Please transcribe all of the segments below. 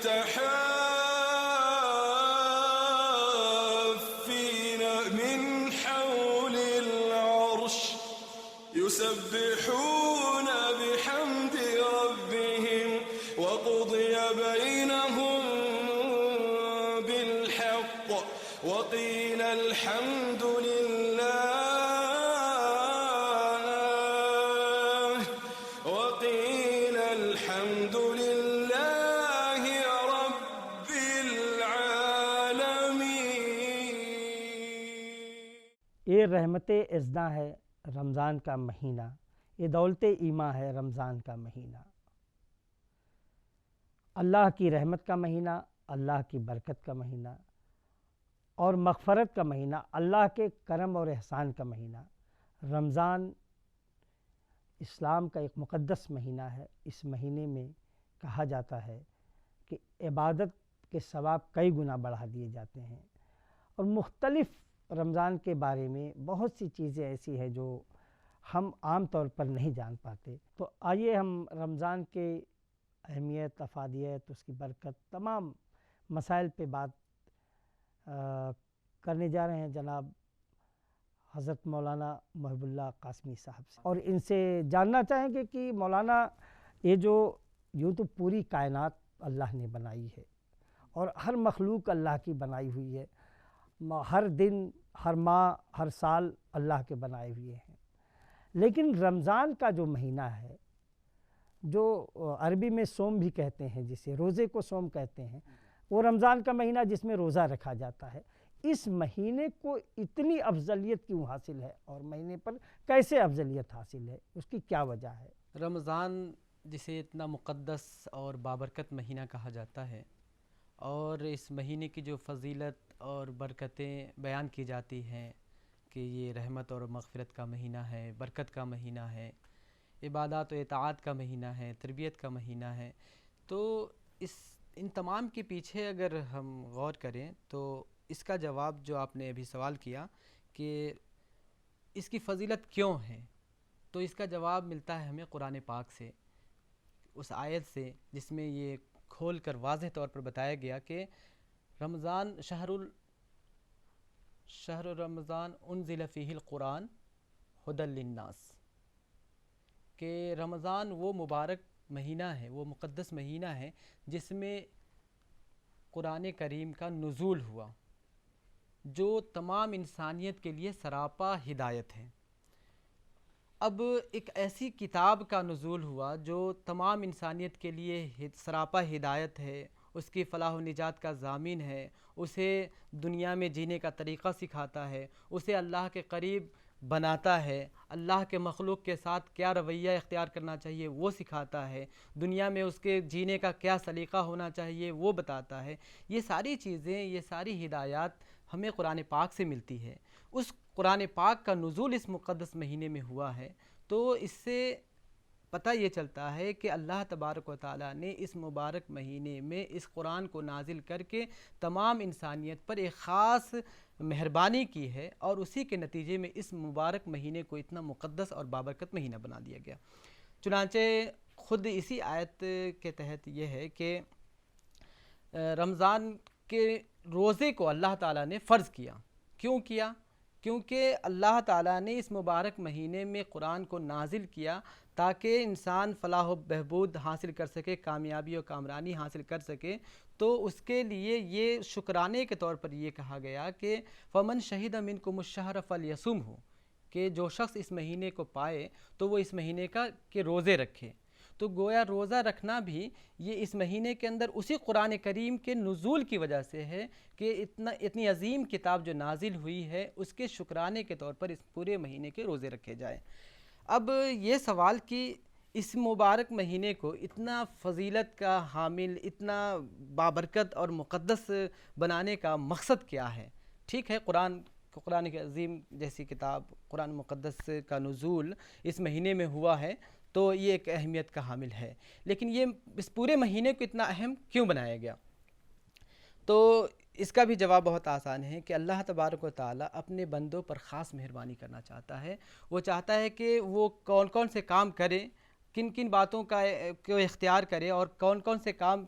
متحافين من حول العرش يسبحون بحمد ربهم وقضي بينهم بالحق وقيل الحمد لله رب العالمين. یہ رحمت ازداں ہے رمضان کا مہینہ، یہ دولت ایماں ہے رمضان کا مہینہ، اللہ کی رحمت کا مہینہ، اللہ کی برکت کا مہینہ اور مغفرت کا مہینہ، اللہ کے کرم اور احسان کا مہینہ۔ رمضان اسلام کا ایک مقدس مہینہ ہے۔ اس مہینے میں کہا جاتا ہے کہ عبادت کے ثواب کئی گنا بڑھا دیے جاتے ہیں، اور مختلف رمضان کے بارے میں بہت سی چیزیں ایسی ہیں جو ہم عام طور پر نہیں جان پاتے۔ تو آئیے ہم رمضان کے اہمیت، افادیت، اس کی برکت، تمام مسائل پہ بات کرنے جا رہے ہیں جناب حضرت مولانا محب اللہ قاسمی صاحب سے، اور ان سے جاننا چاہیں گے کہ مولانا یہ جو یوں تو پوری کائنات اللہ نے بنائی ہے اور ہر مخلوق اللہ کی بنائی ہوئی ہے، ہر دن، ہر ماہ، ہر سال اللہ کے بنائے ہوئے ہیں، لیکن رمضان کا جو مہینہ ہے، جو عربی میں صوم بھی کہتے ہیں، جسے روزے کو صوم کہتے ہیں، وہ رمضان کا مہینہ جس میں روزہ رکھا جاتا ہے، اس مہینے کو اتنی افضلیت کیوں حاصل ہے اور مہینے پر کیسے افضلیت حاصل ہے، اس کی کیا وجہ ہے؟ رمضان جسے اتنا مقدس اور بابرکت مہینہ کہا جاتا ہے، اور اس مہینے کی جو فضیلت اور برکتیں بیان کی جاتی ہیں کہ یہ رحمت اور مغفرت کا مہینہ ہے، برکت کا مہینہ ہے، عبادات و اطاعت کا مہینہ ہے، تربیت کا مہینہ ہے، تو ان تمام کے پیچھے اگر ہم غور کریں تو اس کا جواب جو آپ نے ابھی سوال کیا کہ اس کی فضیلت کیوں ہے، تو اس کا جواب ملتا ہے ہمیں قرآن پاک سے، اس آیت سے جس میں یہ کھول کر واضح طور پر بتایا گیا کہ رمضان شہر رمضان انزل فیہ القرآن ھدی للناس، کہ رمضان وہ مبارک مہینہ ہے، وہ مقدس مہینہ ہے جس میں قرآن کریم کا نزول ہوا، جو تمام انسانیت کے لیے سراپا ہدایت ہے۔ اب ایک ایسی کتاب کا نزول ہوا جو تمام انسانیت کے لیے سراپا ہدایت ہے، اس کی فلاح و نجات کا ضامن ہے، اسے دنیا میں جینے کا طریقہ سکھاتا ہے، اسے اللہ کے قریب بناتا ہے، اللہ کے مخلوق کے ساتھ کیا رویہ اختیار کرنا چاہیے وہ سکھاتا ہے، دنیا میں اس کے جینے کا کیا سلیقہ ہونا چاہیے وہ بتاتا ہے۔ یہ ساری چیزیں، یہ ساری ہدایات ہمیں قرآن پاک سے ملتی ہے۔ اس قرآن پاک کا نزول اس مقدس مہینے میں ہوا ہے، تو اس سے پتہ یہ چلتا ہے کہ اللہ تبارک و تعالیٰ نے اس مبارک مہینے میں اس قرآن کو نازل کر کے تمام انسانیت پر ایک خاص مہربانی کی ہے، اور اسی کے نتیجے میں اس مبارک مہینے کو اتنا مقدس اور بابرکت مہینہ بنا دیا گیا۔ چنانچہ خود اسی آیت کے تحت یہ ہے کہ رمضان کے روزے کو اللہ تعالیٰ نے فرض کیا۔ کیوں کیا؟ کیونکہ اللہ تعالیٰ نے اس مبارک مہینے میں قرآن کو نازل کیا تاکہ انسان فلاح و بہبود حاصل کر سکے، کامیابی و کامرانی حاصل کر سکے، تو اس کے لیے یہ شکرانے کے طور پر یہ کہا گیا کہ فَمَنْ شَهِدَ مِنْكُمُ الشَّهْرَ فَلْيَصُمْهُ، کہ جو شخص اس مہینے کو پائے تو وہ اس مہینے کے روزے رکھے۔ تو گویا روزہ رکھنا بھی یہ اس مہینے کے اندر اسی قرآن کریم کے نزول کی وجہ سے ہے کہ اتنی عظیم کتاب جو نازل ہوئی ہے اس کے شکرانے کے طور پر اس پورے مہینے کے روزے رکھے جائیں۔ اب یہ سوال کہ اس مبارک مہینے کو اتنا فضیلت کا حامل، اتنا بابرکت اور مقدس بنانے کا مقصد کیا ہے؟ ٹھیک ہے، قرآن عظیم جیسی کتاب، قرآن مقدس کا نزول اس مہینے میں ہوا ہے تو یہ ایک اہمیت کا حامل ہے، لیکن یہ اس پورے مہینے کو اتنا اہم کیوں بنایا گیا؟ تو اس کا بھی جواب بہت آسان ہے کہ اللہ تبارک و تعالیٰ اپنے بندوں پر خاص مہربانی کرنا چاہتا ہے۔ وہ چاہتا ہے کہ وہ کون کون سے کام کرے، کن کن باتوں کو اختیار کرے، اور کون کون سے کام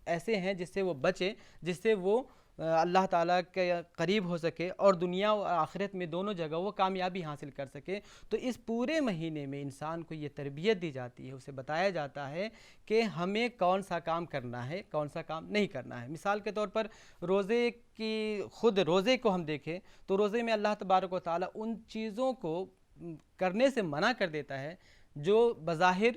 ایسے ہیں جس سے وہ بچے، جس سے وہ اللہ تعالیٰ کے قریب ہو سکے اور دنیا اور آخرت میں دونوں جگہ وہ کامیابی حاصل کر سکے۔ تو اس پورے مہینے میں انسان کو یہ تربیت دی جاتی ہے، اسے بتایا جاتا ہے کہ ہمیں کون سا کام کرنا ہے، کون سا کام نہیں کرنا ہے۔ مثال کے طور پر روزے کی، خود روزے کو ہم دیکھیں تو روزے میں اللہ تبارک و تعالیٰ ان چیزوں کو کرنے سے منع کر دیتا ہے جو بظاہر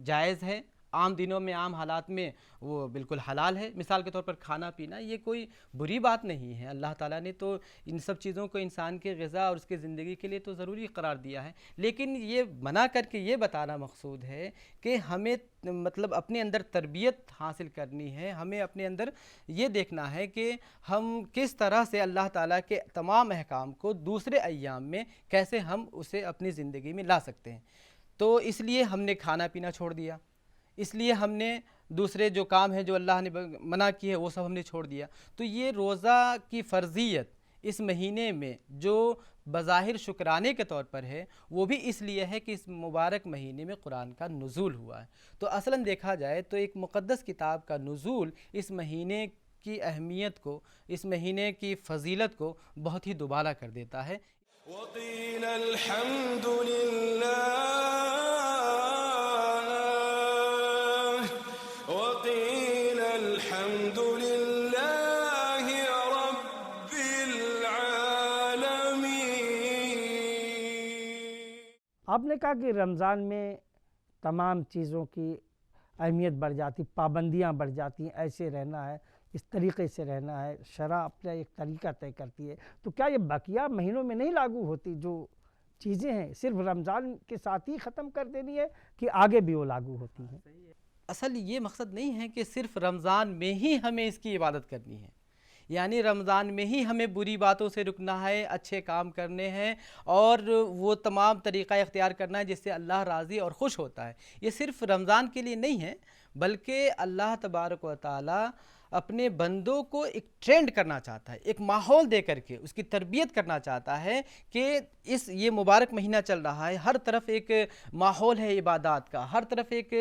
جائز ہے، عام دنوں میں عام حالات میں وہ بالکل حلال ہے۔ مثال کے طور پر کھانا پینا یہ کوئی بری بات نہیں ہے، اللہ تعالیٰ نے تو ان سب چیزوں کو انسان کے غذا اور اس کی زندگی کے لیے تو ضروری قرار دیا ہے، لیکن یہ منع کر کے یہ بتانا مقصود ہے کہ ہمیں مطلب اپنے اندر تربیت حاصل کرنی ہے، ہمیں اپنے اندر یہ دیکھنا ہے کہ ہم کس طرح سے اللہ تعالیٰ کے تمام احکام کو دوسرے ایام میں کیسے ہم اسے اپنی زندگی میں لا سکتے ہیں۔ تو اس لیے ہم نے کھانا پینا چھوڑ دیا، اس لیے ہم نے دوسرے جو کام ہیں جو اللہ نے منع کی ہے وہ سب ہم نے چھوڑ دیا۔ تو یہ روزہ کی فرضیت اس مہینے میں جو بظاہر شکرانے کے طور پر ہے، وہ بھی اس لیے ہے کہ اس مبارک مہینے میں قرآن کا نزول ہوا ہے۔ تو اصلاً دیکھا جائے تو ایک مقدس کتاب کا نزول اس مہینے کی اہمیت کو، اس مہینے کی فضیلت کو بہت ہی دوبالا کر دیتا ہے۔ وقيل الحمد لله وقيل الحمد لله رب العالمين۔ آپ نے کہا کہ رمضان میں تمام چیزوں کی اہمیت بڑھ جاتی، پابندیاں بڑھ جاتی ہیں، ایسے رہنا ہے، اس طریقے سے رہنا ہے، شرع اپنا ایک طریقہ طے کرتی ہے۔ تو کیا یہ بقیہ مہینوں میں نہیں لاگو ہوتی جو چیزیں ہیں؟ صرف رمضان کے ساتھ ہی ختم کر دینی ہے کہ آگے بھی وہ لاگو ہوتی ہیں؟ اصل یہ مقصد نہیں ہے کہ صرف رمضان میں ہی ہمیں اس کی عبادت کرنی ہے، یعنی رمضان میں ہی ہمیں بری باتوں سے رکنا ہے، اچھے کام کرنے ہیں اور وہ تمام طریقہ اختیار کرنا ہے جس سے اللہ راضی اور خوش ہوتا ہے۔ یہ صرف رمضان کے لیے نہیں ہے، بلکہ اللہ تبارک و تعالی اپنے بندوں کو ایک ٹرینڈ کرنا چاہتا ہے، ایک ماحول دے کر کے اس کی تربیت کرنا چاہتا ہے کہ یہ مبارک مہینہ چل رہا ہے، ہر طرف ایک ماحول ہے عبادات کا، ہر طرف ایک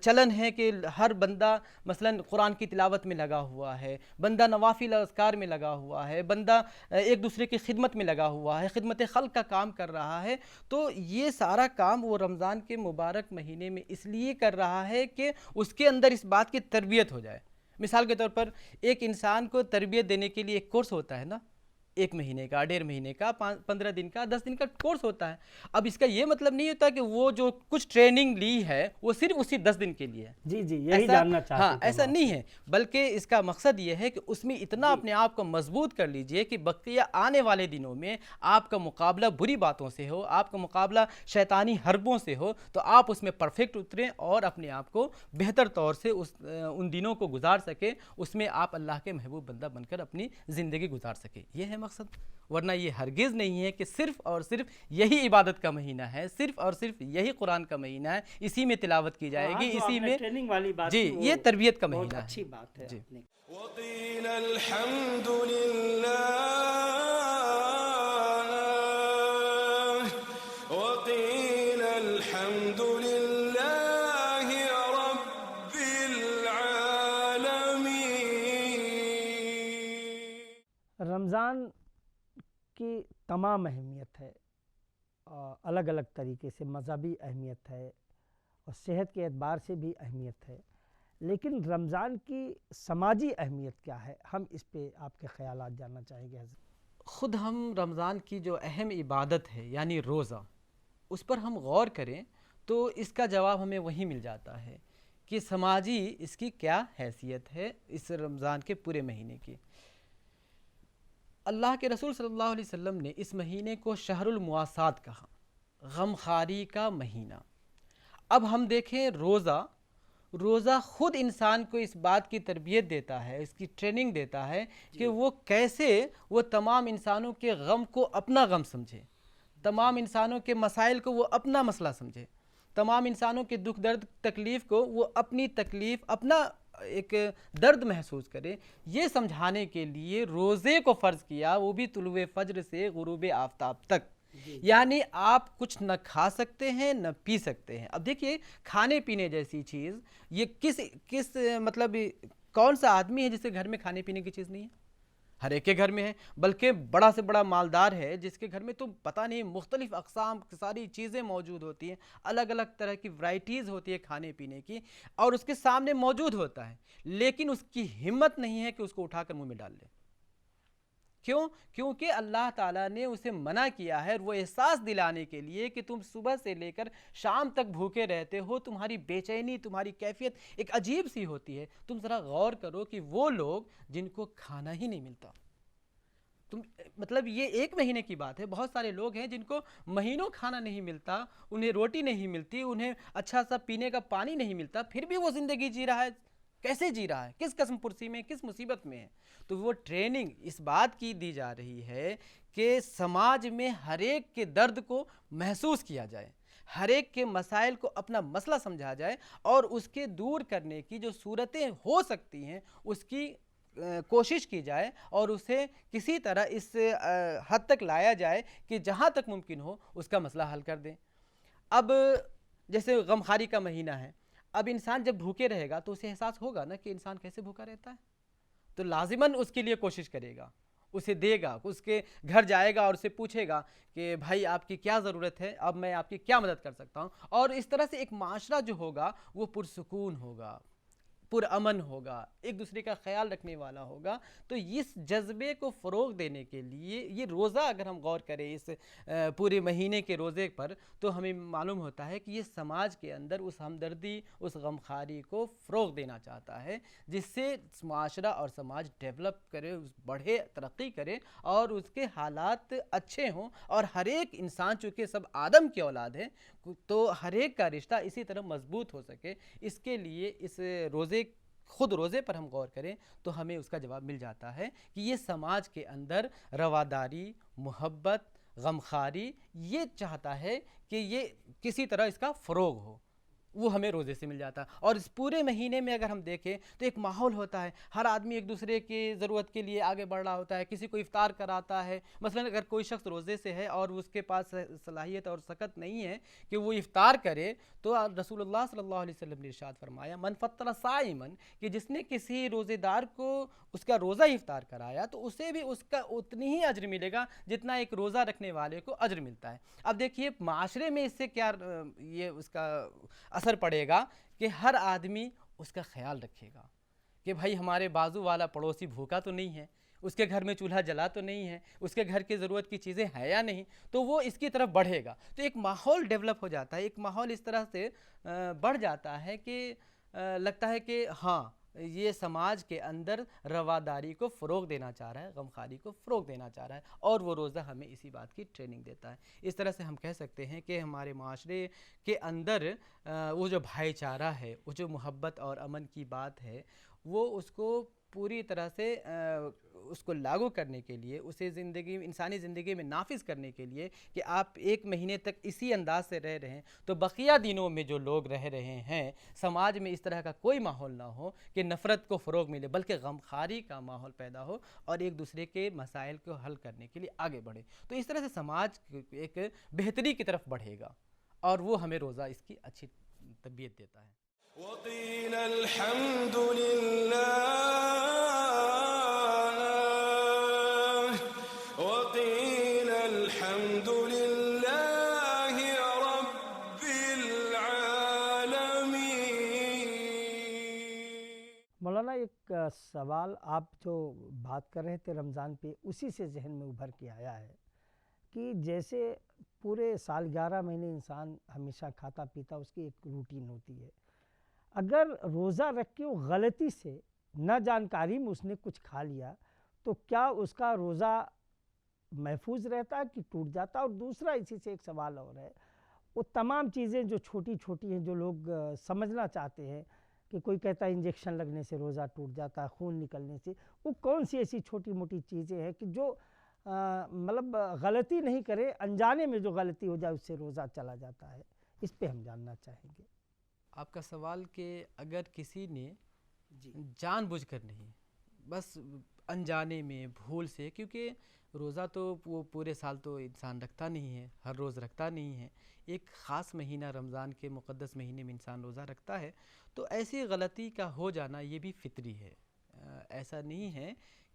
چلن ہے کہ ہر بندہ مثلا قرآن کی تلاوت میں لگا ہوا ہے، بندہ نوافل اذکار میں لگا ہوا ہے، بندہ ایک دوسرے کی خدمت میں لگا ہوا ہے، خدمت خلق کا کام کر رہا ہے۔ تو یہ سارا کام وہ رمضان کے مبارک مہینے میں اس لیے کر رہا ہے کہ اس کے اندر اس بات کی تربیت ہو جائے۔ مثال کے طور پر ایک انسان کو تربیت دینے کے لیے ایک کورس ہوتا ہے نا، 1 مہینے کا، 1.5 مہینے کا، 15 دن کا، 10 دن کا کورس ہوتا ہے۔ اب اس کا یہ مطلب نہیں ہوتا کہ وہ جو کچھ ٹریننگ لی ہے وہ صرف اسی 10 دن کے لیے ہے۔ جی یہی جاننا چاہتے ہیں۔ ہاں، ایسا نہیں ہے، بلکہ اس کا مقصد یہ ہے کہ اس میں اتنا اپنے آپ کو مضبوط کر لیجئے کہ بقیہ آنے والے دنوں میں آپ کا مقابلہ بری باتوں سے ہو، آپ کا مقابلہ شیطانی حربوں سے ہو، تو آپ اس میں پرفیکٹ اتریں اور اپنے آپ کو بہتر طور سے ان دنوں کو گزار سکیں، اس میں آپ اللہ کے محبوب بندہ بن کر اپنی زندگی گزار سکیں۔ یہ ہے مقصد، ورنہ یہ ہرگز نہیں ہے کہ صرف اور صرف یہی عبادت کا مہینہ ہے، صرف اور صرف یہی قرآن کا مہینہ ہے، اسی میں تلاوت کی جائے گی، اسی میں ٹریننگ والی بات، جی یہ تربیت کا مہینہ ہے۔ اچھی بات ہے۔ جی وقيل الحمد لله وقيل الحمد لله رب العالمين۔ رمضان کی تمام اہمیت ہے، الگ الگ طریقے سے مذہبی اہمیت ہے اور صحت کے اعتبار سے بھی اہمیت ہے، لیکن رمضان کی سماجی اہمیت کیا ہے؟ ہم اس پہ آپ کے خیالات جاننا چاہیں گے حضرت۔ خود ہم رمضان کی جو اہم عبادت ہے یعنی روزہ، اس پر ہم غور کریں تو اس کا جواب ہمیں وہی مل جاتا ہے کہ سماجی اس کی کیا حیثیت ہے اس رمضان کے پورے مہینے کی۔ اللہ کے رسول صلی اللہ علیہ وسلم نے اس مہینے کو شہر المواسات کہا، غمخواری کا مہینہ۔ اب ہم دیکھیں روزہ خود انسان کو اس بات کی تربیت دیتا ہے، اس کی ٹریننگ دیتا ہے کہ وہ کیسے وہ تمام انسانوں کے غم کو اپنا غم سمجھے، تمام انسانوں کے مسائل کو وہ اپنا مسئلہ سمجھے، تمام انسانوں کے دکھ درد تکلیف کو وہ اپنی تکلیف، اپنا ایک درد محسوس کرے۔ یہ سمجھانے کے لیے روزے کو فرض کیا، وہ بھی طلوع فجر سے غروب آفتاب تک۔ یعنی آپ کچھ نہ کھا سکتے ہیں نہ پی سکتے ہیں۔ اب دیکھیے کھانے پینے جیسی چیز یہ کس مطلب کون سا آدمی ہے جس کے گھر میں کھانے پینے کی چیز نہیں ہے؟ ہر ایک کے گھر میں ہے، بلکہ بڑا سے بڑا مالدار ہے جس کے گھر میں تو پتہ نہیں مختلف اقسام کی ساری چیزیں موجود ہوتی ہیں، الگ الگ طرح کی ورائٹیز ہوتی ہے کھانے پینے کی، اور اس کے سامنے موجود ہوتا ہے، لیکن اس کی ہمت نہیں ہے کہ اس کو اٹھا کر منہ میں ڈال لے۔ کیوں؟ کیونکہ اللہ تعالیٰ نے اسے منع کیا ہے، وہ احساس دلانے کے لیے کہ تم صبح سے لے کر شام تک بھوکے رہتے ہو، تمہاری بے چینی، تمہاری کیفیت ایک عجیب سی ہوتی ہے۔ تم ذرا غور کرو کہ وہ لوگ جن کو کھانا ہی نہیں ملتا، مطلب یہ ایک مہینے کی بات ہے، بہت سارے لوگ ہیں جن کو مہینوں کھانا نہیں ملتا، انہیں روٹی نہیں ملتی، انہیں اچھا سا پینے کا پانی نہیں ملتا، پھر بھی وہ زندگی جی رہا ہے۔ کیسے جی رہا ہے؟ کس قسم پرسی میں، کس مصیبت میں ہے؟ تو وہ ٹریننگ اس بات کی دی جا رہی ہے کہ سماج میں ہر ایک کے درد کو محسوس کیا جائے، ہر ایک کے مسائل کو اپنا مسئلہ سمجھا جائے، اور اس کے دور کرنے کی جو صورتیں ہو سکتی ہیں اس کی کوشش کی جائے، اور اسے کسی طرح اس حد تک لایا جائے کہ جہاں تک ممکن ہو اس کا مسئلہ حل کر دیں۔ اب جیسے غمخواری کا مہینہ ہے، اب انسان جب بھوکے رہے گا تو اسے احساس ہوگا نا کہ انسان کیسے بھوکا رہتا ہے، تو لازماً اس کے لیے کوشش کرے گا، اسے دے گا، اس کے گھر جائے گا اور اسے پوچھے گا کہ بھائی آپ کی کیا ضرورت ہے، اب میں آپ کی کیا مدد کر سکتا ہوں، اور اس طرح سے ایک معاشرہ جو ہوگا وہ پرسکون ہوگا، پرامن ہوگا، ایک دوسرے کا خیال رکھنے والا ہوگا۔ تو اس جذبے کو فروغ دینے کے لیے یہ روزہ، اگر ہم غور کریں اس پورے مہینے کے روزے پر، تو ہمیں معلوم ہوتا ہے کہ یہ سماج کے اندر اس ہمدردی، اس غمخواری کو فروغ دینا چاہتا ہے، جس سے معاشرہ اور سماج ڈیولپ کرے، بڑھے، ترقی کرے، اور اس کے حالات اچھے ہوں، اور ہر ایک انسان، چونکہ سب آدم کی اولاد ہے، تو ہر ایک کا رشتہ اسی طرح مضبوط ہو سکے۔ اس کے لیے اس خود روزے پر ہم غور کریں تو ہمیں اس کا جواب مل جاتا ہے کہ یہ سماج کے اندر رواداری، محبت، غمخواری یہ چاہتا ہے کہ یہ کسی طرح اس کا فروغ ہو، وہ ہمیں روزے سے مل جاتا ہے۔ اور اس پورے مہینے میں اگر ہم دیکھیں تو ایک ماحول ہوتا ہے، ہر آدمی ایک دوسرے کی ضرورت کے لیے آگے بڑھ رہا ہوتا ہے، کسی کو افطار کراتا ہے۔ مثلا اگر کوئی شخص روزے سے ہے اور اس کے پاس صلاحیت اور سکت نہیں ہے کہ وہ افطار کرے، تو رسول اللہ صلی اللہ علیہ وسلم نے ارشاد فرمایا من فطر صائما، کہ جس نے کسی روزے دار کو اس کا روزہ افطار کرایا تو اسے بھی اس کا اتنی ہی اجر ملے گا جتنا ایک روزہ رکھنے والے کو اجر ملتا ہے۔ اب دیکھیے معاشرے میں اس سے کیا یہ اس کا اثر پڑے گا کہ ہر آدمی اس کا خیال رکھے گا کہ بھائی ہمارے بازو والا پڑوسی بھوکا تو نہیں ہے، اس کے گھر میں چولہا جلا تو نہیں ہے، اس کے گھر کی ضرورت کی چیزیں ہیں یا نہیں، تو وہ اس کی طرف بڑھے گا۔ تو ایک ماحول ڈیولپ ہو جاتا ہے، ایک ماحول اس طرح سے بڑھ جاتا ہے کہ لگتا ہے کہ ہاں یہ سماج کے اندر رواداری کو فروغ دینا چاہ رہا ہے، غمخواری کو فروغ دینا چاہ رہا ہے، اور وہ روزہ ہمیں اسی بات کی ٹریننگ دیتا ہے۔ اس طرح سے ہم کہہ سکتے ہیں کہ ہمارے معاشرے کے اندر وہ جو بھائی چارہ ہے، وہ جو محبت اور امن کی بات ہے، وہ اس کو پوری طرح سے اس کو لاگو کرنے کے لیے، اسے انسانی زندگی میں نافذ کرنے کے لیے کہ آپ ایک مہینے تک اسی انداز سے رہ رہے ہیں، تو بقیہ دنوں میں جو لوگ رہ رہے ہیں سماج میں اس طرح کا کوئی ماحول نہ ہو کہ نفرت کو فروغ ملے، بلکہ غمخواری کا ماحول پیدا ہو اور ایک دوسرے کے مسائل کو حل کرنے کے لیے آگے بڑھے۔ تو اس طرح سے سماج ایک بہتری کی طرف بڑھے گا، اور وہ ہمیں روزہ اس کی اچھی تربیت دیتا ہے۔ وقيل الحمد لله وقيل الحمد لله رب العالمين۔ مولانا ایک سوال آپ جو بات کر رہے تھے رمضان پہ، اسی سے ذہن میں ابھر کے آیا ہے کہ جیسے پورے سال 11 مہینے انسان ہمیشہ کھاتا پیتا، اس کی ایک روٹین ہوتی ہے، اگر روزہ رکھ کے وہ غلطی سے نہ جانکاری میں اس نے کچھ کھا لیا تو کیا اس کا روزہ محفوظ رہتا ہے کہ ٹوٹ جاتا؟ اور دوسرا اسی سے ایک سوال اور ہے، وہ تمام چیزیں جو چھوٹی چھوٹی ہیں جو لوگ سمجھنا چاہتے ہیں کہ کوئی کہتا ہے انجیکشن لگنے سے روزہ ٹوٹ جاتا ہے، خون نکلنے سے، وہ کون سی ایسی چھوٹی موٹی چیزیں ہیں کہ جو مطلب غلطی نہیں کرے، انجانے میں جو غلطی ہو جائے اس سے روزہ چلا جاتا ہے؟ اس پہ ہم جاننا چاہیں گے۔ آپ کا سوال کہ اگر کسی نے جان بوجھ کر نہیں، بس انجانے میں بھول سے، کیونکہ روزہ تو وہ پورے سال تو انسان رکھتا نہیں ہے، ہر روز رکھتا نہیں ہے، ایک خاص مہینہ رمضان کے مقدس مہینے میں انسان روزہ رکھتا ہے، تو ایسی غلطی کا ہو جانا یہ بھی فطری ہے، ایسا نہیں ہے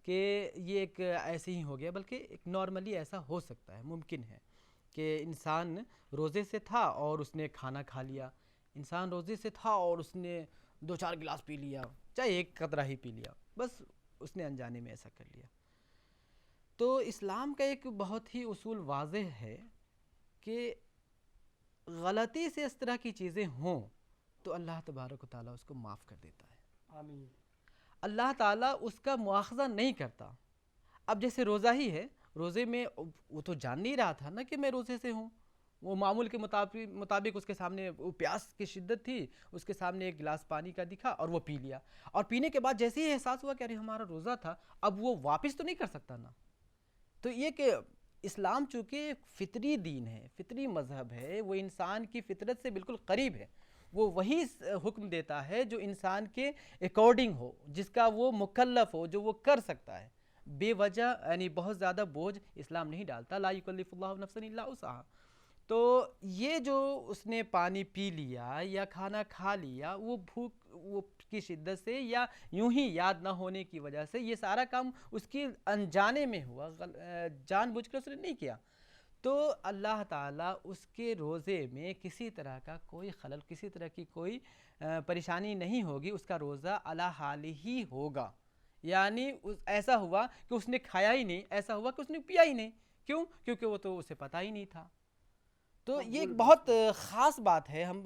کہ یہ ایک ایسے ہی ہو گیا، بلکہ ایک نارملی ایسا ہو سکتا ہے، ممکن ہے کہ انسان روزے سے تھا اور اس نے کھانا کھا لیا، انسان روزے سے تھا اور اس نے 2-4 گلاس پی لیا، چاہے ایک قطرہ ہی پی لیا، بس اس نے انجانے میں ایسا کر لیا۔ تو اسلام کا ایک بہت ہی اصول واضح ہے کہ غلطی سے اس طرح کی چیزیں ہوں تو اللہ تبارک و تعالیٰ اس کو معاف کر دیتا ہے، آمین۔ اللہ تعالیٰ اس کا مواخذہ نہیں کرتا۔ اب جیسے روزہ ہی ہے، روزے میں وہ تو جان نہیں رہا تھا نا کہ میں روزے سے ہوں، وہ معمول کے مطابق اس کے سامنے وہ پیاس کی شدت تھی، اس کے سامنے ایک گلاس پانی کا دکھا اور وہ پی لیا، اور پینے کے بعد جیسے ہی احساس ہوا کہ ارے ہمارا روزہ تھا، اب وہ واپس تو نہیں کر سکتا نا۔ تو یہ کہ اسلام چونکہ فطری دین ہے، فطری مذہب ہے، وہ انسان کی فطرت سے بالکل قریب ہے، وہ وہی حکم دیتا ہے جو انسان کے اکارڈنگ ہو، جس کا وہ مکلف ہو، جو وہ کر سکتا ہے، بے وجہ یعنی بہت زیادہ بوجھ اسلام نہیں ڈالتا، لا یکلف اللہ نفسا الا وسعہا۔ تو یہ جو اس نے پانی پی لیا یا کھانا کھا لیا، وہ بھوک وہ کی شدت سے یا یوں ہی یاد نہ ہونے کی وجہ سے، یہ سارا کام اس کی انجانے میں ہوا، جان بوجھ کر اس نے نہیں کیا، تو اللہ تعالیٰ اس کے روزے میں کسی طرح کا کوئی خلل، کسی طرح کی کوئی پریشانی نہیں ہوگی، اس کا روزہ علی حال ہی ہوگا۔ یعنی ایسا ہوا کہ اس نے کھایا ہی نہیں، ایسا ہوا کہ اس نے پیا ہی نہیں، کیوں؟ کیونکہ وہ تو اسے پتہ ہی نہیں تھا۔ تو یہ ایک بہت خاص بات ہے، ہم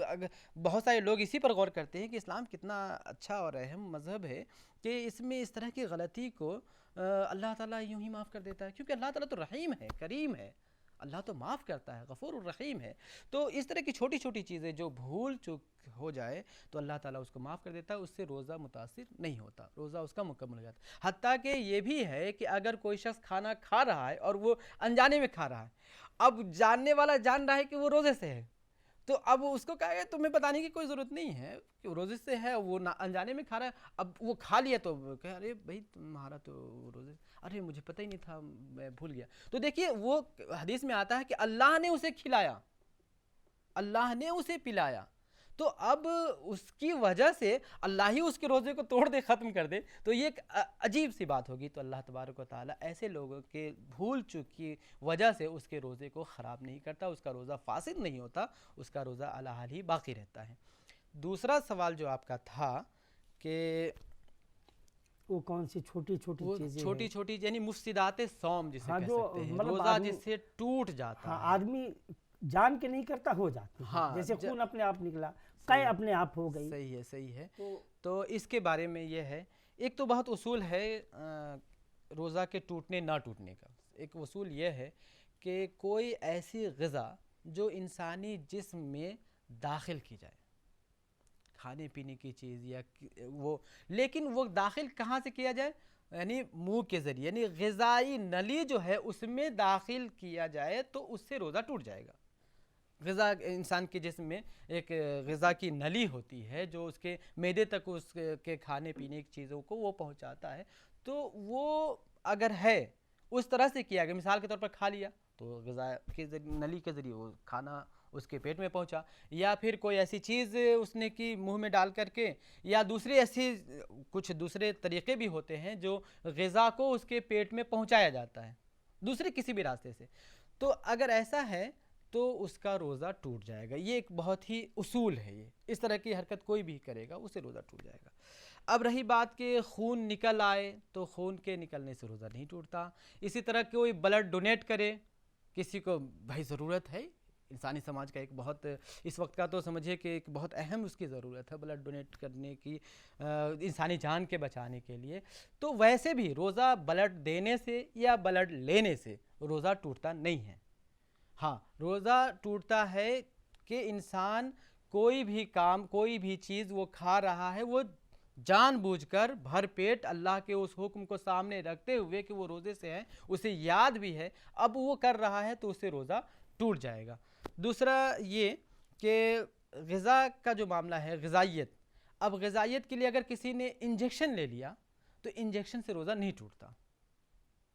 بہت سارے لوگ اسی پر غور کرتے ہیں کہ اسلام کتنا اچھا اور اہم مذہب ہے کہ اس میں اس طرح کی غلطی کو اللہ تعالیٰ یوں ہی معاف کر دیتا ہے، کیونکہ اللہ تعالیٰ تو رحیم ہے، کریم ہے، اللہ تو معاف کرتا ہے، غفور الرحیم ہے۔ تو اس طرح کی چھوٹی چھوٹی چیزیں جو بھول چک ہو جائے تو اللہ تعالیٰ اس کو معاف کر دیتا ہے، اس سے روزہ متاثر نہیں ہوتا، روزہ اس کا مکمل ہو جاتا ہے۔ حتیٰ کہ یہ بھی ہے کہ اگر کوئی شخص کھانا کھا رہا ہے اور وہ انجانے میں کھا رہا ہے، اب جاننے والا جان رہا ہے کہ وہ روزے سے ہے، تو اب اس کو کہا گیا تمہیں بتانے کی کوئی ضرورت نہیں ہے کہ وہ روزے سے ہے، وہ انجانے میں کھا رہا ہے، اب وہ کھا لیا تو کہا ارے بھائی تمہارا تو روزے، ارے مجھے پتہ ہی نہیں تھا، میں بھول گیا۔ تو دیکھیے وہ حدیث میں آتا ہے کہ اللہ نے اسے کھلایا، اللہ نے اسے پلایا، تو اب اس کی وجہ سے اللہ ہی اس کے روزے کو توڑ دے، ختم کر دے، تو یہ ایک عجیب سی بات ہوگی۔ تو اللہ تبارک و تعالیٰ ایسے لوگوں کے بھول چوک کی وجہ سے اس کے روزے کو خراب نہیں کرتا، اس کا روزہ فاسد نہیں ہوتا، اس کا روزہ علی حال ہی باقی رہتا ہے۔ دوسرا سوال جو آپ کا تھا کہ وہ کون سی چھوٹی چھوٹی چیزیں، چھوٹی چھوٹی یعنی مفسدات صوم جسے ہاں، کہہ جو سکتے ہیں، مطلب روزہ جس سے ٹوٹ جاتا ہاں ہے، آدمی جان کے نہیں کرتا ہو جاتی ہے، ہاں، جیسے خون اپنے آپ نکلا، قے اپنے آپ ہو گئی۔ صحیح ہے، صحیح ہے۔ تو اس کے بارے میں یہ ہے، ایک تو بہت اصول ہے روزہ کے ٹوٹنے نہ ٹوٹنے کا، ایک اصول یہ ہے کہ کوئی ایسی غذا جو انسانی جسم میں داخل کی جائے، کھانے پینے کی چیز یا وہ، لیکن وہ داخل کہاں سے کیا جائے؟ یعنی منہ کے ذریعے، یعنی غذائی نلی جو ہے اس میں داخل کیا جائے تو اس سے روزہ ٹوٹ جائے گا۔ غذا انسان کے جسم میں ایک غذا کی نلی ہوتی ہے جو اس کے معدے تک اس کے کھانے پینے کی چیزوں کو وہ پہنچاتا ہے، تو وہ اگر ہے اس طرح سے کیا گیا، مثال کے طور پر کھا لیا تو غذا کے نلی کے ذریعے وہ کھانا اس کے پیٹ میں پہنچا، یا پھر کوئی ایسی چیز اس نے کی منہ میں ڈال کر کے، یا دوسری ایسی کچھ دوسرے طریقے بھی ہوتے ہیں جو غذا کو اس کے پیٹ میں پہنچایا جاتا ہے دوسرے کسی بھی راستے سے، تو اگر ایسا ہے تو اس کا روزہ ٹوٹ جائے گا۔ یہ ایک بہت ہی اصول ہے، یہ اس طرح کی حرکت کوئی بھی کرے گا اسے روزہ ٹوٹ جائے گا۔ اب رہی بات کہ خون نکل آئے تو خون کے نکلنے سے روزہ نہیں ٹوٹتا۔ اسی طرح کوئی بلڈ ڈونیٹ کرے، کسی کو بھائی ضرورت ہے، انسانی سماج کا ایک بہت اس وقت کا تو سمجھے کہ ایک بہت اہم اس کی ضرورت ہے بلڈ ڈونیٹ کرنے کی، انسانی جان کے بچانے کے لیے، تو ویسے بھی روزہ بلڈ دینے سے یا بلڈ لینے سے روزہ ٹوٹتا نہیں ہے۔ ہاں، روزہ ٹوٹتا ہے کہ انسان کوئی بھی کام، کوئی بھی چیز وہ کھا رہا ہے، وہ جان بوجھ کر بھر پیٹ اللہ کے اس حکم کو سامنے رکھتے ہوئے کہ وہ روزے سے ہے، اسے یاد بھی ہے، اب وہ کر رہا ہے تو اس سے روزہ ٹوٹ جائے گا۔ دوسرا یہ کہ غذا کا جو معاملہ ہے، غذائیت، اب غذائیت کے لیے اگر کسی نے انجیکشن لے لیا تو انجیکشن سے روزہ نہیں ٹوٹتا،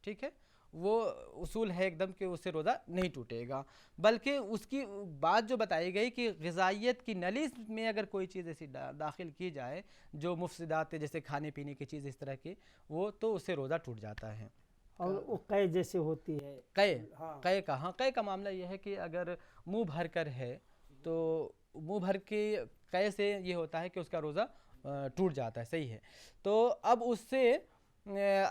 ٹھیک ہے، وہ اصول ہے ایک دم کہ اس سے روزہ نہیں ٹوٹے گا، بلکہ اس کی بات جو بتائی گئی کہ غذائیت کی نلی میں اگر کوئی چیز ایسی داخل کی جائے جو مفسدات جیسے کھانے پینے کی چیز اس طرح کی، وہ تو اس سے روزہ ٹوٹ جاتا ہے۔ اور وہ قے جیسے ہوتی ہے، قے کا معاملہ یہ ہے کہ اگر منہ بھر کر ہے تو منہ بھر کے قے سے یہ ہوتا ہے کہ اس کا روزہ ٹوٹ جاتا ہے، صحیح ہے۔ تو اب اس سے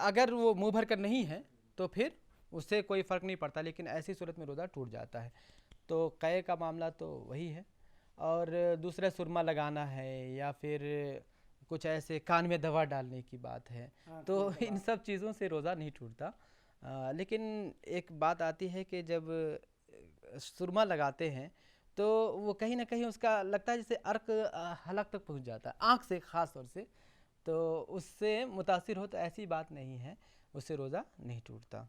اگر وہ منہ بھر کر نہیں ہے تو پھر اس سے کوئی فرق نہیں پڑتا، لیکن ایسی صورت میں روزہ ٹوٹ جاتا ہے۔ تو قے کا معاملہ تو وہی ہے، اور دوسرا سرما لگانا ہے یا پھر کچھ ایسے کان میں دوا ڈالنے کی بات ہے، تو ان سب چیزوں سے روزہ نہیں ٹوٹتا۔ لیکن ایک بات آتی ہے کہ جب سرما لگاتے ہیں تو وہ کہیں نہ کہیں اس کا لگتا ہے جیسے عرق حلق تک پہنچ جاتا ہے، آنکھ سے خاص طور سے، تو اس سے متاثر ہو، تو ایسی بات نہیں ہے، اس سے روزہ نہیں ٹوٹتا۔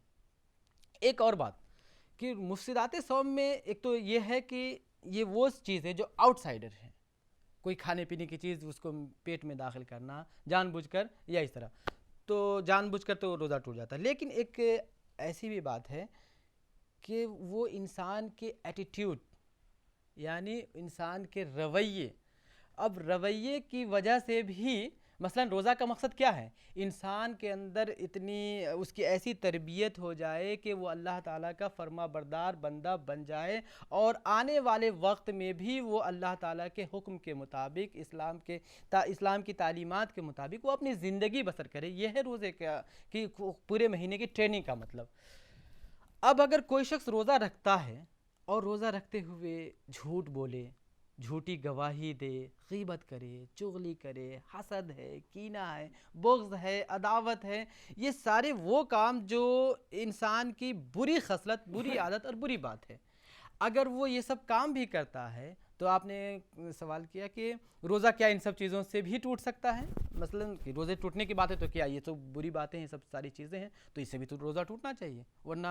ایک اور بات کہ مفسدات صوم میں ایک تو یہ ہے کہ یہ وہ چیز ہے جو آؤٹ سائڈر ہے، کوئی کھانے پینے کی چیز اس کو پیٹ میں داخل کرنا جان بوجھ کر یا اس طرح، تو جان بوجھ کر تو روزہ ٹوٹ جاتا ہے۔ لیکن ایک ایسی بھی بات ہے کہ وہ انسان کے ایٹیٹیوڈ، یعنی انسان کے رویے، اب رویے کی وجہ سے بھی، مثلا روزہ کا مقصد کیا ہے؟ انسان کے اندر اتنی اس کی ایسی تربیت ہو جائے کہ وہ اللہ تعالیٰ کا فرما بردار بندہ بن جائے، اور آنے والے وقت میں بھی وہ اللہ تعالیٰ کے حکم کے مطابق، اسلام کی تعلیمات کے مطابق وہ اپنی زندگی بسر کرے۔ یہ ہے روزے کا کہ پورے مہینے کی ٹریننگ کا مطلب۔ اب اگر کوئی شخص روزہ رکھتا ہے اور روزہ رکھتے ہوئے جھوٹ بولے، جھوٹی گواہی دے، غیبت کرے، چغلی کرے، حسد ہے، کینہ ہے، بغض ہے، عداوت ہے، یہ سارے وہ کام جو انسان کی بری خصلت، بری عادت اور بری بات ہے، اگر وہ یہ سب کام بھی کرتا ہے تو آپ نے سوال کیا کہ روزہ کیا ان سب چیزوں سے بھی ٹوٹ سکتا ہے؟ مثلا کہ روزے ٹوٹنے کی بات ہے تو کیا یہ تو بری باتیں ہیں، سب ساری چیزیں ہیں، تو اس سے بھی تو روزہ ٹوٹنا چاہیے، ورنہ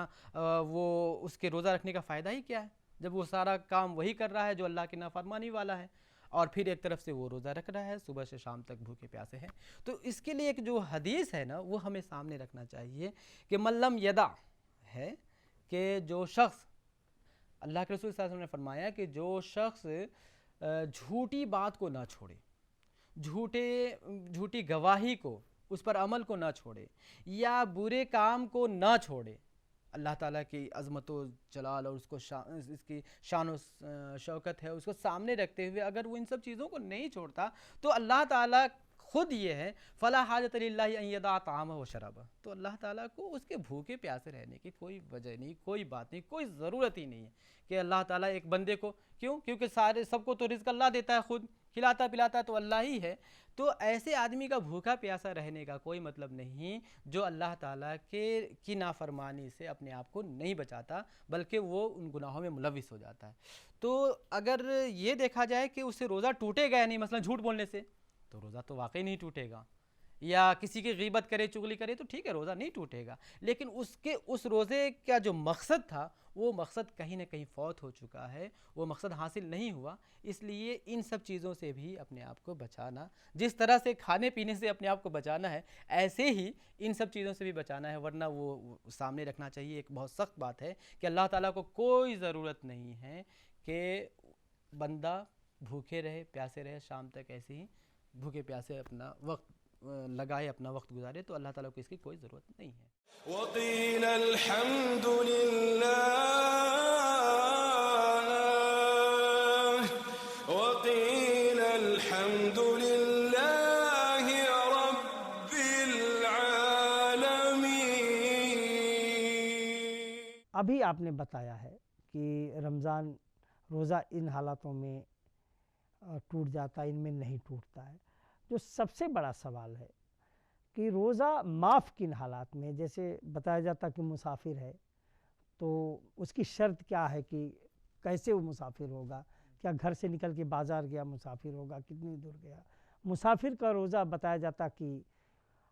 وہ اس کے روزہ رکھنے کا فائدہ ہی کیا ہے جب وہ سارا کام وہی کر رہا ہے جو اللہ کی نافرمانی والا ہے، اور پھر ایک طرف سے وہ روزہ رکھ رہا ہے، صبح سے شام تک بھوکے پیاسے ہیں۔ تو اس کے لیے ایک جو حدیث ہے نا وہ ہمیں سامنے رکھنا چاہیے کہ من لم یدع ہے کہ جو شخص، اللہ کے رسول صلی اللہ علیہ وسلم نے فرمایا کہ جو شخص جھوٹی بات کو نہ چھوڑے، جھوٹی گواہی کو، اس پر عمل کو نہ چھوڑے، یا برے کام کو نہ چھوڑے، اللہ تعالیٰ کی عظمت و جلال اور اس کی شان و شوکت ہے اس کو سامنے رکھتے ہوئے اگر وہ ان سب چیزوں کو نہیں چھوڑتا، تو اللہ تعالیٰ خود یہ ہے فَلَا حَاجَةَ لِلَّهِ أَن يَدَعَ طَعَامَهُ وَشَرَابَهُ، تو اللہ تعالیٰ کو اس کے بھوکے پیاسے رہنے کی کوئی وجہ نہیں، کوئی بات نہیں، کوئی ضرورت ہی نہیں ہے کہ اللہ تعالیٰ ایک بندے کو، کیونکہ سب کو تو رزق اللہ دیتا ہے، خود کھلاتا پلاتا تو اللہ ہی ہے، تو ایسے آدمی کا بھوکا پیاسا رہنے کا کوئی مطلب نہیں جو اللہ تعالیٰ کی نافرمانی سے اپنے آپ کو نہیں بچاتا، بلکہ وہ ان گناہوں میں ملوث ہو جاتا ہے۔ تو اگر یہ دیکھا جائے کہ اس سے روزہ ٹوٹے گا یا نہیں، مثلا جھوٹ بولنے سے، تو روزہ تو واقعی نہیں ٹوٹے گا، یا کسی کی غیبت کرے، چغلی کرے، تو ٹھیک ہے روزہ نہیں ٹوٹے گا، لیکن اس روزے کا جو مقصد تھا وہ مقصد کہیں نہ کہیں فوت ہو چکا ہے، وہ مقصد حاصل نہیں ہوا۔ اس لیے ان سب چیزوں سے بھی اپنے آپ کو بچانا، جس طرح سے کھانے پینے سے اپنے آپ کو بچانا ہے، ایسے ہی ان سب چیزوں سے بھی بچانا ہے، ورنہ وہ سامنے رکھنا چاہیے۔ ایک بہت سخت بات ہے کہ اللہ تعالیٰ کو کوئی ضرورت نہیں ہے کہ بندہ بھوکے رہے، پیاسے رہے، شام تک ایسے ہی بھوکے پیاسے اپنا وقت لگائے، اپنا وقت گزارے، تو اللہ تعالیٰ کو اس کی کوئی ضرورت نہیں ہے۔ وقيل الحمد لله وقيل الحمد لله رب العالمين۔ ابھی آپ نے بتایا ہے کہ رمضان روزہ ان حالاتوں میں ٹوٹ جاتا ہے، ان میں نہیں ٹوٹتا ہے۔ جو سب سے بڑا سوال ہے کہ روزہ معاف کن حالات میں، جیسے بتایا جاتا کہ مسافر ہے تو اس کی شرط کیا ہے کہ کیسے وہ مسافر ہوگا، کیا گھر سے نکل کے بازار گیا مسافر ہوگا، کتنی دور گیا، مسافر کا روزہ بتایا جاتا کہ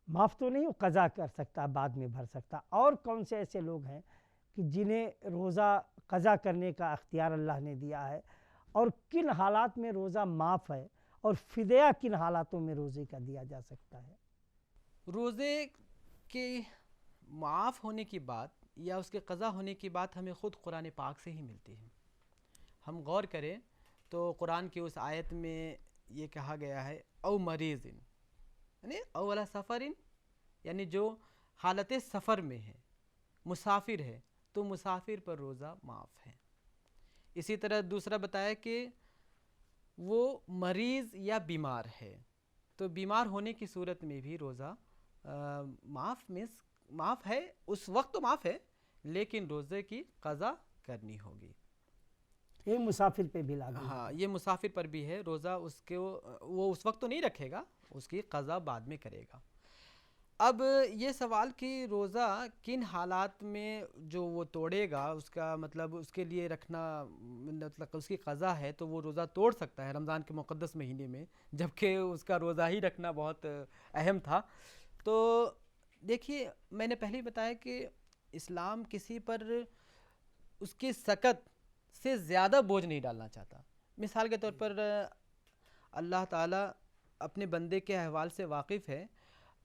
معاف تو نہیں، وہ قضا کر سکتا، بعد میں بھر سکتا۔ اور کون سے ایسے لوگ ہیں کہ جنہیں روزہ قضا کرنے کا اختیار اللہ نے دیا ہے، اور کن حالات میں روزہ معاف ہے، اور فدیہ کن حالاتوں میں روزے کا دیا جا سکتا ہے؟ روزے کے معاف ہونے کی بات یا اس کے قضا ہونے کی بات ہمیں خود قرآن پاک سے ہی ملتی ہے. ہم غور کریں تو قرآن کی اس آیت میں یہ کہا گیا ہے او مریض یعنی اولا سفرن، یعنی جو حالت سفر میں ہے، مسافر ہے، تو مسافر پر روزہ معاف ہے. اسی طرح دوسرا بتایا کہ وہ مریض یا بیمار ہے، تو بیمار ہونے کی صورت میں بھی روزہ معاف ہے، اس وقت تو معاف ہے لیکن روزے کی قضا کرنی ہوگی. یہ مسافر پہ بھی لاگو. ہاں یہ مسافر پر بھی ہے، روزہ اس کے وہ اس وقت تو نہیں رکھے گا، اس کی قضا بعد میں کرے گا. اب یہ سوال کہ روزہ کن حالات میں جو وہ توڑے گا اس کا مطلب اس کے لیے رکھنا مطلب اس کی قضا ہے تو وہ روزہ توڑ سکتا ہے رمضان کے مقدس مہینے میں، جبکہ اس کا روزہ ہی رکھنا بہت اہم تھا. تو دیکھیے میں نے پہلے ہی بتایا کہ اسلام کسی پر اس کی سکت سے زیادہ بوجھ نہیں ڈالنا چاہتا. مثال کے طور پر اللہ تعالیٰ اپنے بندے کے احوال سے واقف ہے،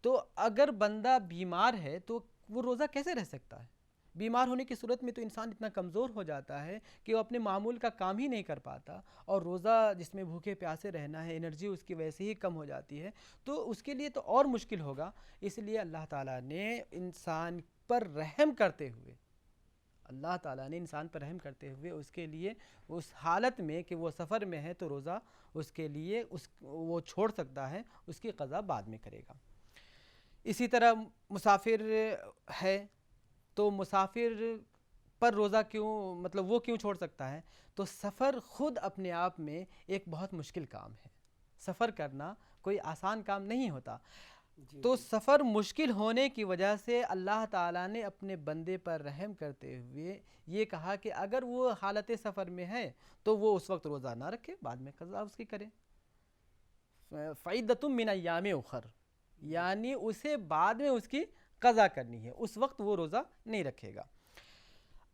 تو اگر بندہ بیمار ہے تو وہ روزہ کیسے رہ سکتا ہے؟ بیمار ہونے کی صورت میں تو انسان اتنا کمزور ہو جاتا ہے کہ وہ اپنے معمول کا کام ہی نہیں کر پاتا، اور روزہ جس میں بھوکے پیاسے رہنا ہے، انرجی اس کی ویسے ہی کم ہو جاتی ہے، تو اس کے لیے تو اور مشکل ہوگا. اس لیے اللہ تعالیٰ نے انسان پر رحم کرتے ہوئے اس کے لیے اس حالت میں کہ وہ سفر میں ہے تو روزہ اس کے لیے وہ چھوڑ سکتا ہے، اس کی قضا بعد میں کرے گا. اسی طرح مسافر ہے تو مسافر پر روزہ وہ کیوں چھوڑ سکتا ہے؟ تو سفر خود اپنے آپ میں ایک بہت مشکل کام ہے، سفر کرنا کوئی آسان کام نہیں ہوتا. تو سفر مشکل ہونے کی وجہ سے اللہ تعالیٰ نے اپنے بندے پر رحم کرتے ہوئے یہ کہا کہ اگر وہ حالت سفر میں ہے تو وہ اس وقت روزہ نہ رکھے، بعد میں قضا اس کی کرے. فَعِدَّةٌ مِّنْ أَيَّامٍ أُخَرَ، یعنی اسے بعد میں اس کی قضا کرنی ہے، اس وقت وہ روزہ نہیں رکھے گا.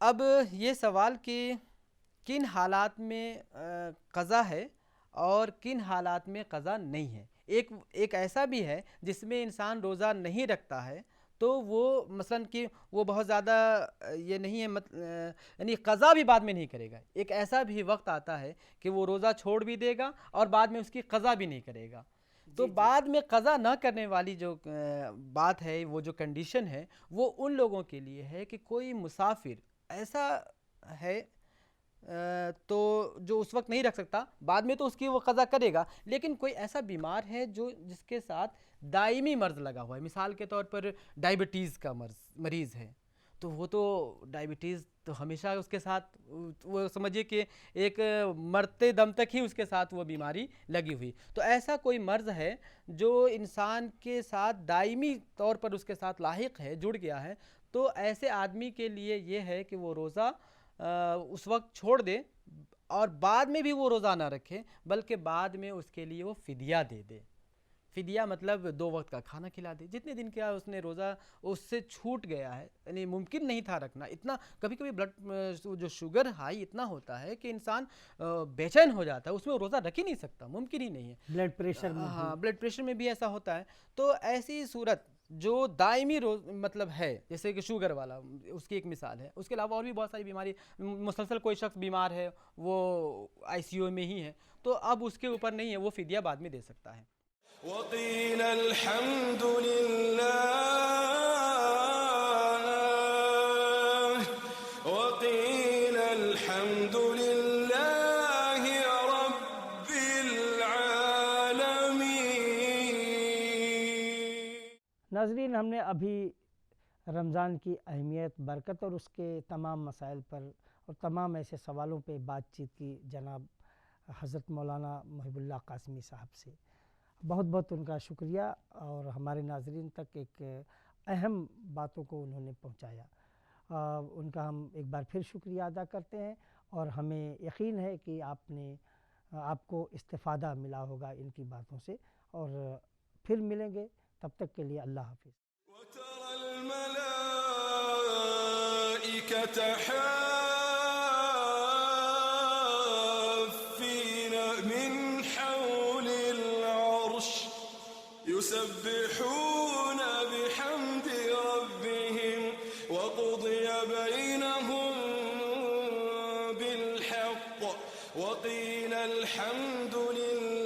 اب یہ سوال کہ کن حالات میں قضا ہے اور کن حالات میں قضا نہیں ہے. ایک ایسا بھی ہے جس میں انسان روزہ نہیں رکھتا ہے تو وہ مثلاً کہ وہ بہت زیادہ یہ نہیں ہے یعنی قضا بھی بعد میں نہیں کرے گا. ایک ایسا بھی وقت آتا ہے کہ وہ روزہ چھوڑ بھی دے گا اور بعد میں اس کی قضا بھی نہیں کرے گا. تو بعد میں قضا نہ کرنے والی جو بات ہے، وہ جو کنڈیشن ہے، وہ ان لوگوں کے لیے ہے کہ کوئی مسافر ایسا ہے تو جو اس وقت نہیں رکھ سکتا، بعد میں تو اس کی وہ قضا کرے گا، لیکن کوئی ایسا بیمار ہے جس کے ساتھ دائمی مرض لگا ہوا ہے. مثال کے طور پر ڈائبٹیز کا مریض ہے تو وہ تو ڈائبٹیز تو ہمیشہ اس کے ساتھ وہ سمجھیے کہ ایک مرتے دم تک ہی اس کے ساتھ وہ بیماری لگی ہوئی. تو ایسا کوئی مرض ہے جو انسان کے ساتھ دائمی طور پر اس کے ساتھ لاحق ہے، جڑ گیا ہے، تو ایسے آدمی کے لیے یہ ہے کہ وہ روزہ اس وقت چھوڑ دے اور بعد میں بھی وہ روزہ نہ رکھے، بلکہ بعد میں اس کے لیے وہ فدیہ دے دے. فدیہ مطلب 2 وقت کا کھانا کھلا دے. جتنے دن کا اس نے روزہ اس سے چھوٹ گیا ہے، یعنی ممکن نہیں تھا رکھنا، اتنا کبھی کبھی بلڈ جو شوگر ہائی اتنا ہوتا ہے کہ انسان بے چین ہو جاتا ہے، اس میں روزہ رکھ ہی نہیں سکتا، ممکن ہی نہیں ہے. بلڈ پریشر میں بلڈ پریشر میں بھی ایسا ہوتا ہے. تو ایسی صورت جو دائمی مطلب ہے، جیسے کہ شوگر والا اس کی ایک مثال ہے. اس کے علاوہ اور بھی بہت ساری بیماری، مسلسل کوئی شخص بیمار ہے، وہ ICU میں ہی ہے، تو اب اس کے اوپر نہیں ہے، وہ فدیہ بعد میں دے سکتا ہے. وقيل الحمد لله وقيل الحمد لله رب العالمين. ناظرین، ہم نے ابھی رمضان کی اہمیت، برکت اور اس کے تمام مسائل پر اور تمام ایسے سوالوں پہ بات چیت کی جناب حضرت مولانا محب اللہ قاسمی صاحب سے. بہت بہت ان کا شکریہ، اور ہمارے ناظرین تک ایک اہم باتوں کو انہوں نے پہنچایا. ان کا ہم ایک بار پھر شکریہ ادا کرتے ہیں، اور ہمیں یقین ہے کہ آپ کو استفادہ ملا ہوگا ان کی باتوں سے، اور پھر ملیں گے. تب تک کے لیے اللہ حافظ. وترى الملائكة حافين من حول العرش يسبحون بحمد ربهم وقضي وقيل الحمد لله